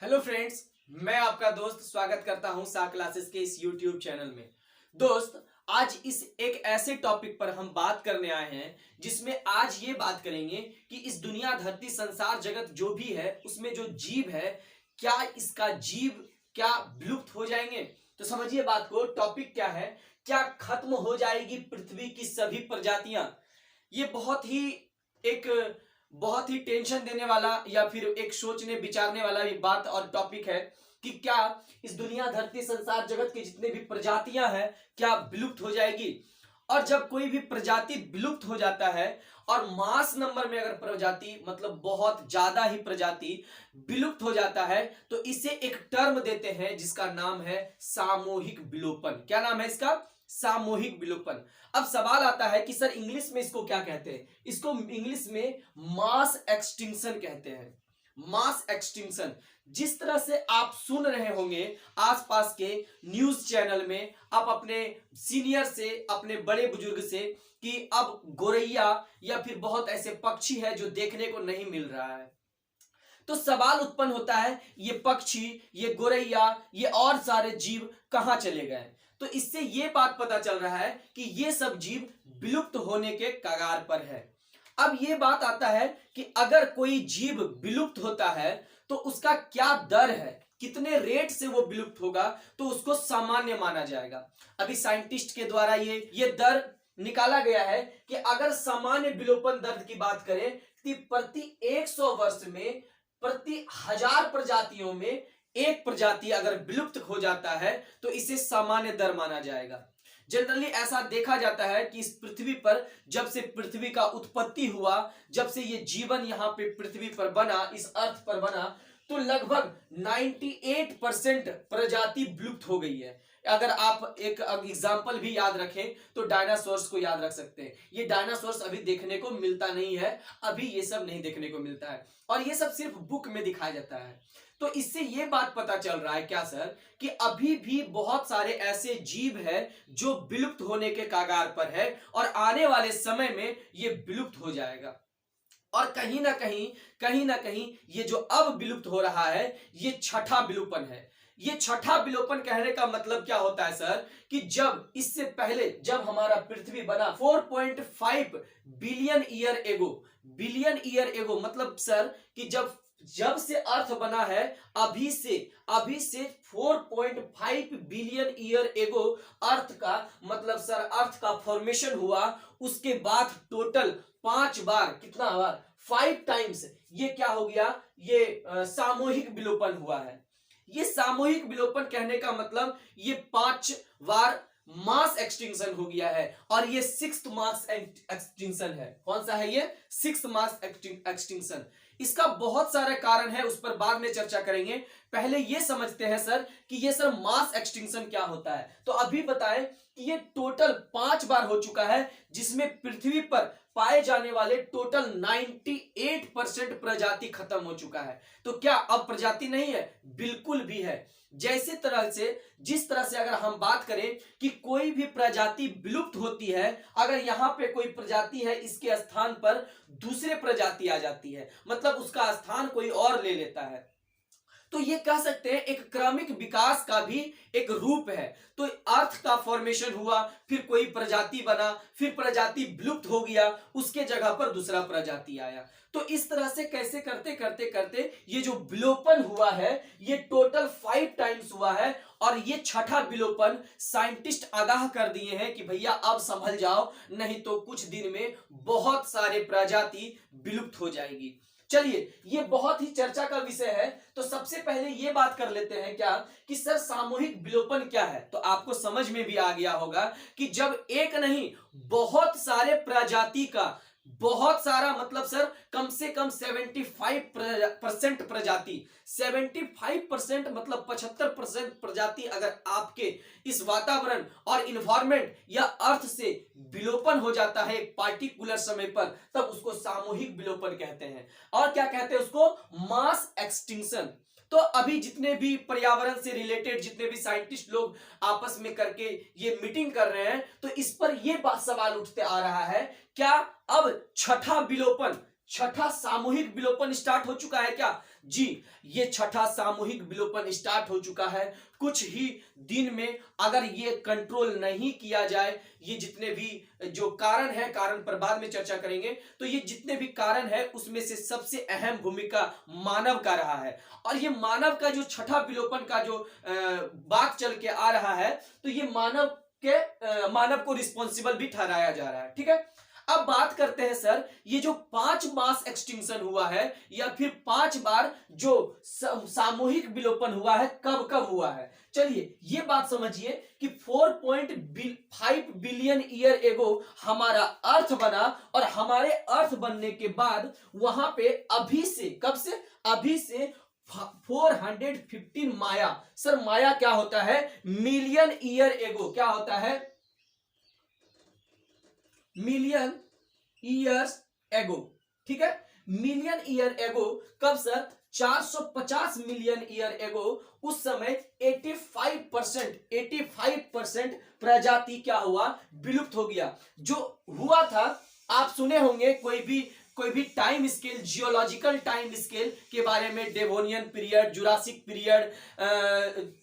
Hello friends, मैं आपका दोस्त स्वागत करता हूं सा क्लासेस के इस यूट्यूब चैनल में। दोस्त, आज इस एक ऐसे टॉपिक पर हम बात करने आए हैं जिसमें आज ये बात करेंगे कि इस दुनिया धरती संसार जगत जो भी है उसमें जो जीव है, क्या इसका जीव क्या विलुप्त हो जाएंगे। तो समझिए बात को। टॉपिक क्या है? क्या खत्म हो जाएगी पृथ्वी की सभी प्रजातियां? ये एक बहुत ही टेंशन देने वाला या फिर एक सोचने विचारने वाला भी बात और टॉपिक है कि क्या इस दुनिया धरती संसार जगत की जितने भी प्रजातियां हैं क्या विलुप्त हो जाएगी। और जब कोई भी प्रजाति विलुप्त हो जाता है और मास नंबर में अगर प्रजाति मतलब बहुत ज्यादा ही प्रजाति विलुप्त हो जाता है तो इसे एक टर्म देते हैं जिसका नाम है सामूहिक विलोपन। क्या नाम है इसका? सामूहिक विलोपन। अब सवाल आता है कि सर इंग्लिश में इसको क्या कहते हैं? इसको इंग्लिश में मास एक्सटिंक्शन कहते हैं। Mass extinction. जिस तरह से आप सुन रहे होंगे आसपास के न्यूज चैनल में, आप अपने सीनियर से, अपने बड़े बुजुर्ग से कि अब गोरैया या फिर बहुत ऐसे पक्षी है जो देखने को नहीं मिल रहा है, तो सवाल उत्पन्न होता है ये पक्षी, ये गोरैया, ये और सारे जीव कहां चले गए। तो इससे ये बात पता चल रहा है कि ये सब जीव विलुप्त होने के कगार पर है। अब ये बात आता है कि अगर कोई जीव विलुप्त होता है तो उसका क्या दर है, कितने रेट से वो विलुप्त होगा, तो उसको सामान्य माना जाएगा। अभी साइंटिस्ट के द्वारा ये दर निकाला गया है कि अगर सामान्य विलोपन दर की बात करें कि प्रति 100 वर्ष में प्रति 1000 प्रजातियों में एक प्रजाति अगर विलुप्त हो जाता है तो इसे सामान्य दर माना जाएगा। जनरली ऐसा देखा जाता है कि इस पृथ्वी पर जब से पृथ्वी का उत्पत्ति हुआ, जब से ये जीवन यहाँ पे पृथ्वी पर बना, इस अर्थ पर बना, तो लगभग 98% प्रजाति विलुप्त हो गई है। अगर आप एक एग्जाम्पल भी याद रखें तो डायनासोर्स को याद रख सकते हैं। ये डायनासोर्स अभी देखने को मिलता नहीं है, अभी ये सब नहीं देखने को मिलता है और ये सब सिर्फ बुक में दिखाया जाता है। तो इससे ये बात पता चल रहा है क्या सर कि अभी भी बहुत सारे ऐसे जीव हैं जो विलुप्त होने के कगार पर है और आने वाले समय में ये विलुप्त हो जाएगा। और कहीं ना कहीं ये जो अब विलुप्त हो रहा है ये छठा विलोपन है। ये छठा विलोपन कहने का मतलब क्या होता है सर कि जब इससे पहले जब हमारा पृथ्वी बना 4.5 बिलियन ईयर एगो मतलब सर कि जब से अर्थ बना है अभी से 4.5 बिलियन ईयर एगो अर्थ का मतलब सर अर्थ का फॉर्मेशन हुआ। उसके बाद टोटल 5 बार, कितना बार? 5 टाइम्स ये क्या हो गया? ये सामूहिक विलोपन हुआ है। ये सामूहिक विलोपन कहने का मतलब ये 5 बार मास एक्सटिंक्शन हो गया है और ये 6th मास एक्सटिंक्शन है। कौन सा है ये? 6th mass extinction. इसका बहुत सारे कारण है, उस पर बाद में चर्चा करेंगे। पहले ये समझते हैं सर कि ये सर मास एक्सटिंक्शन क्या होता है। तो अभी बताएं कि ये टोटल 5 बार हो चुका है जिसमें पृथ्वी पर पाए जाने वाले टोटल 98% प्रजाति खत्म हो चुका है। तो क्या अब प्रजाति नहीं है? बिल्कुल भी है। जिस तरह से अगर हम बात करें कि कोई भी प्रजाति विलुप्त होती है, अगर यहां पे कोई प्रजाति है इसके स्थान पर दूसरे प्रजाति आ जाती है, मतलब उसका स्थान कोई और ले लेता है, तो ये कह सकते हैं एक क्रमिक विकास का भी एक रूप है। तो अर्थ का फॉर्मेशन हुआ, फिर कोई प्रजाति बना, फिर प्रजाति विलुप्त हो गया, उसके जगह पर दूसरा प्रजाति आया। तो इस तरह से कैसे करते करते करते ये जो विलोपन हुआ है ये टोटल 5 टाइम्स हुआ है और ये छठा विलोपन साइंटिस्ट आगाह कर दिए हैं कि भैया अब संभल जाओ, नहीं तो कुछ दिन में बहुत सारे प्रजाति विलुप्त हो जाएगी। चलिए, ये बहुत ही चर्चा का विषय है, तो सबसे पहले ये बात कर लेते हैं क्या कि सर सामूहिक विलोपन क्या है। तो आपको समझ में भी आ गया होगा कि जब एक नहीं बहुत सारे प्रजाति का, बहुत सारा मतलब सर कम से कम 75% प्रजाति, 75% मतलब 75% प्रजाति अगर आपके इस वातावरण और इन्वायरमेंट या अर्थ से विलोपन हो जाता है एक पार्टिकुलर समय पर, तब उसको सामूहिक विलोपन कहते हैं। और क्या कहते हैं उसको? Mass extinction. तो अभी जितने भी पर्यावरण से रिलेटेड जितने भी साइंटिस्ट लोग आपस में करके ये मीटिंग कर रहे हैं, तो इस पर ये बात सवाल उठते आ रहा है, क्या अब छठा विलोपन छठा सामूहिक विलोपन स्टार्ट हो चुका है क्या? जी, ये छठा सामूहिक विलोपन स्टार्ट हो चुका है। कुछ ही दिन में अगर ये कंट्रोल नहीं किया जाए, ये जितने भी जो कारण है, कारण पर बाद में चर्चा करेंगे, तो ये जितने भी कारण है उसमें से सबसे अहम भूमिका मानव का रहा है। और ये मानव का जो छठा विलोपन का जो बात चल के आ रहा है, तो ये मानव को रिस्पॉन्सिबल भी ठहराया जा रहा है। ठीक है, अब बात करते हैं सर, ये जो 5 मास एक्सटिंक्शन हुआ है या फिर 5 बार जो सामूहिक विलोपन हुआ है, कब कब हुआ है? चलिए ये बात समझिए कि 4.5 बिलियन ईयर एगो हमारा अर्थ बना, और हमारे अर्थ बनने के बाद वहां पे अभी से, कब से? अभी से 415 माया। सर माया क्या होता है? Million year ago. क्या होता है? Million years ago. ठीक है, मिलियन ईयर एगो कब सर? 450 million year ago. उस समय 85% प्रजाति क्या हुआ? विलुप्त हो गया। जो हुआ था, आप सुने होंगे कोई भी time scale, geological time scale के बारे में, Devonian period, Jurassic period,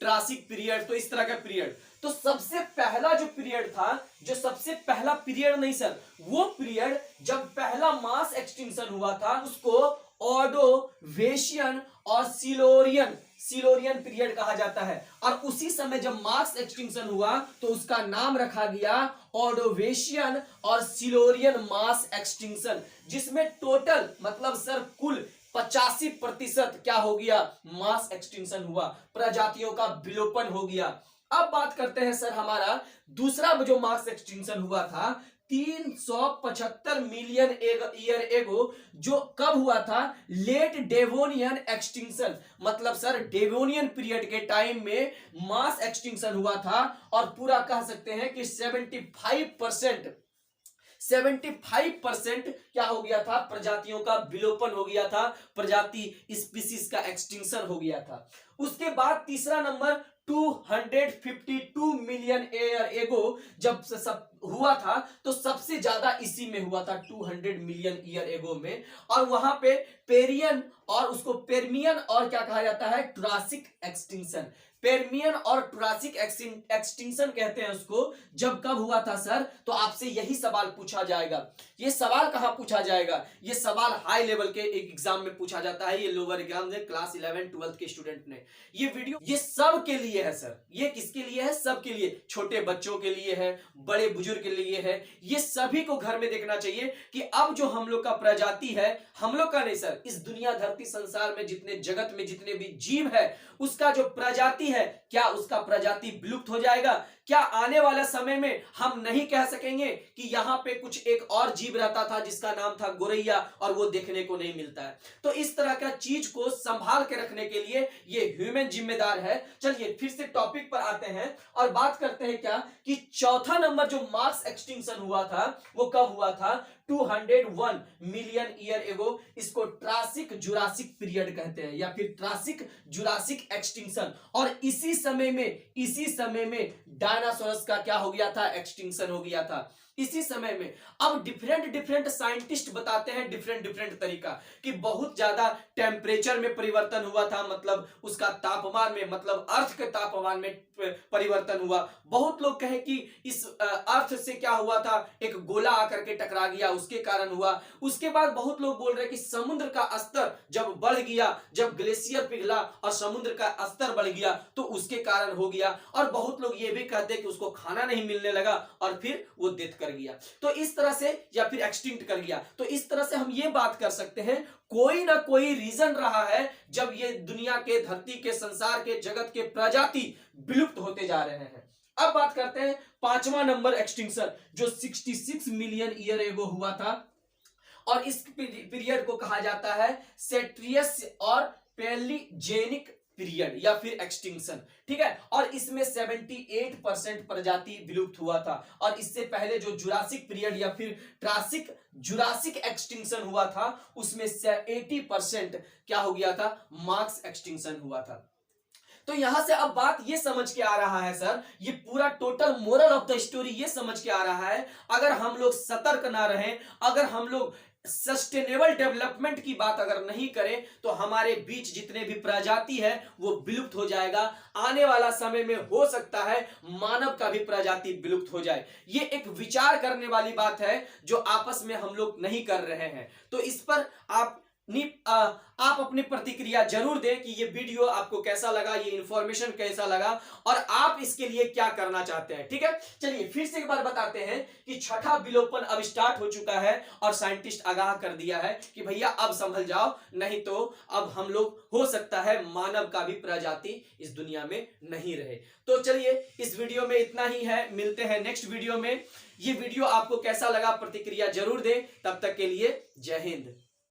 Triassic period, तो इस तरह का पीरियड। तो सबसे पहला जो पीरियड था, जो सबसे पहला पीरियड नहीं सर, वो पीरियड जब पहला मास एक्सटिंक्शन हुआ था, उसको ऑर्डोवेशियन और सिलोरियन पीरियड कहा जाता है। और उसी समय जब मास एक्सटिंक्शन हुआ तो उसका नाम रखा गया ऑर्डोवेशियन और सिलोरियन मास एक्सटिंक्शन, जिसमें टोटल मतलब सर कुल 85% क्या हो गया? मास एक्सटिंक्शन हुआ, प्रजातियों का विलोपन हो गया। अब बात करते हैं सर, हमारा दूसरा जो मास एक्सटिंक्शन हुआ था 375 मिलियन ईयर एगो, जो कब हुआ था? लेट डेवोनियन एक्सटिंक्शन, मतलब सर डेवोनियन पीरियड के टाइम में मास एक्सटिंक्शन हुआ था। और पूरा कह सकते हैं कि 75% क्या हो गया था? प्रजातियों का विलोपन हो गया था, प्रजाति स्पीसीज का एक्सटिंक्शन हो गया था। उसके बाद तीसरा नंबर 252 मिलियन ईयर एगो जब सब हुआ था, तो सबसे ज्यादा इसी में हुआ था, 200 मिलियन ईयर एगो में। और वहां पे पेरियन और उसको पेर्मियन और क्या कहा जाता है? Triassic extinction. पेर्मियन और ट्रासिक एक्सटिंक्शन कहते हैं उसको। जब कब हुआ था सर? तो आपसे यही सवाल पूछा जाएगा। ये सवाल कहां पूछा जाएगा? ये सवाल हाई लेवल के एक एग्जाम में पूछा जाता है, ये लोअर एग्जाम में क्लास 11 12 के स्टूडेंट ने। ये वीडियो ये सब के लिए है सर। ये किसके लिए है? सब के लिए, छोटे बच्चों के लिए है, बड़े बुजुर्ग के लिए है। ये सभी को घर में देखना चाहिए कि अब जो हम लोग का प्रजाति है, हम लोग का नहीं सर, इस दुनिया धरती संसार में जितने जगत में जितने भी जीव है, उसका जो प्रजाति है, क्या उसका प्रजाति विलुप्त हो जाएगा? क्या आने वाले समय में हम नहीं कह सकेंगे कि यहां पे कुछ एक और जीव रहता था जिसका नाम था गोरैया, और वो देखने को नहीं मिलता है? तो इस तरह का चीज को संभाल के रखने के लिए ये ह्यूमन जिम्मेदार है। चलिए फिर से टॉपिक पर आते हैं और बात करते हैं क्या कि चौथा नंबर जो मास एक्सटिंक्शन हुआ था, वो कब हुआ था? 201 मिलियन ईयर एगो। इसको ट्रासिक जुरासिक पीरियड कहते हैं, या फिर ट्रासिक जुरासिक एक्सटिंक्शन। और इसी समय में डायनासोरस का क्या हो गया था? एक्सटिंक्शन हो गया था इसी समय में। अब डिफरेंट साइंटिस्ट बताते हैं डिफरेंट तरीका कि बहुत ज्यादा टेम्परेचर में परिवर्तन हुआ था, मतलब उसका तापमान में, मतलब अर्थ के तापमान में परिवर्तन हुआ। बहुत लोग कहें कि इस अर्थ से क्या हुआ था? एक गोला आकर के टकरा गया, उसके कारण हुआ। उसके बाद बहुत लोग बोल रहे हैं कि समुद्र का स्तर जब बढ़ गया, जब ग्लेशियर पिघला और समुद्र का स्तर बढ़ गया, तो उसके कारण हो गया। और बहुत लोग ये भी कहते हैं कि उसको खाना नहीं मिलने लगा और फिर वो डेथ कर गया, तो इस तरह से, या फिर एक्सटिंक्ट कर गया। तो इस तरह से हम ये बात कर सकते हैं, कोई ना कोई रीजन रहा है जब ये दुनिया के, धरती के, संसार के, जगत के प्रजाति विलुप्त होते जा रहे हैं। अब बात करते हैं पांचवा नंबर एक्सटिंक्शन, जो 66 मिलियन ईयर एगो हुआ था। और इस पीरियड को कहा जाता है सेट्रियस और पैलिजेनिक पीरियड या फिर एक्सटिंक्शन। ठीक है, और इसमें 78% प्रजाति विलुप्त हुआ था। और इससे पहले जो जुरासिक पीरियड या फिर ट्रासिक जुरासिक एक्सटिंक्शन हुआ था, उसमें 80% क्या हो गया था? मास एक्सटिंक्शन हुआ था। तो यहां से अब बात ये समझ के आ रहा है सर, ये पूरा total moral of the story ये समझ के आ रहा है, अगर हम लोग सतर्क ना रहें, अगर हम लोग सस्टेनेबल डेवलपमेंट की बात अगर नहीं करें तो हमारे बीच जितने भी प्रजाति है वो विलुप्त हो जाएगा। आने वाला समय में हो सकता है मानव का भी प्रजाति विलुप्त हो जाए। ये एक विचार करने वाली बात है जो आपस में हम लोग नहीं कर रहे हैं। तो इस पर आप अपनी प्रतिक्रिया जरूर दें कि ये वीडियो आपको कैसा लगा, ये इंफॉर्मेशन कैसा लगा और आप इसके लिए क्या करना चाहते हैं। ठीक है, चलिए फिर से एक बार बताते हैं कि छठा विलोपन अब स्टार्ट हो चुका है और साइंटिस्ट आगाह कर दिया है कि भैया अब संभल जाओ, नहीं तो अब हम लोग हो सकता है मानव का भी प्रजाति इस दुनिया में नहीं रहे। तो चलिए इस वीडियो में इतना ही है, मिलते हैं नेक्स्ट वीडियो में। ये वीडियो आपको कैसा लगा प्रतिक्रिया जरूर दें। तब तक के लिए जय हिंद।